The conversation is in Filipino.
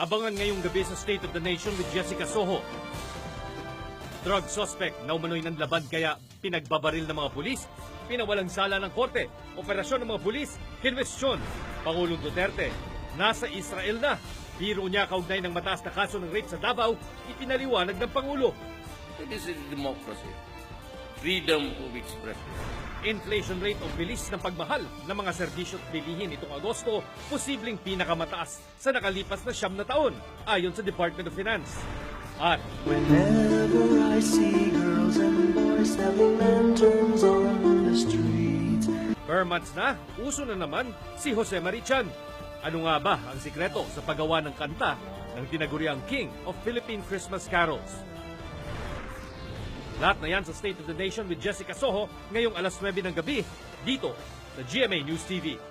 Abangan ngayong gabi sa State of the Nation with Jessica Soho. Drug suspect na umano'y nanlaban kaya pinagbabaril ng mga pulis, pinawalang sala ng korte, operasyon ng mga pulis, kinwestiyon. Pangulong Duterte, nasa Israel na. Biro niya kaugnay ng mataas na kaso ng rape sa Davao, ipinaliwanag ng Pangulo. This is democracy. Freedom of expression. Inflation rate o bilis ng pagmahal ng mga serbisyo at bilihin itong Agosto, posibleng pinakamataas sa nakalipas na 9 na taon, ayon sa Department of Finance. At whenever I see girls and boys selling lanterns on the street. per months na, uso na naman si Jose Marichan. Ano nga ba ang sikreto sa paggawa ng kanta ng tinaguriang King of Philippine Christmas Carols? Lahat na yan sa State of the Nation with Jessica Soho ngayong alas 9 ng gabi dito sa GMA News TV.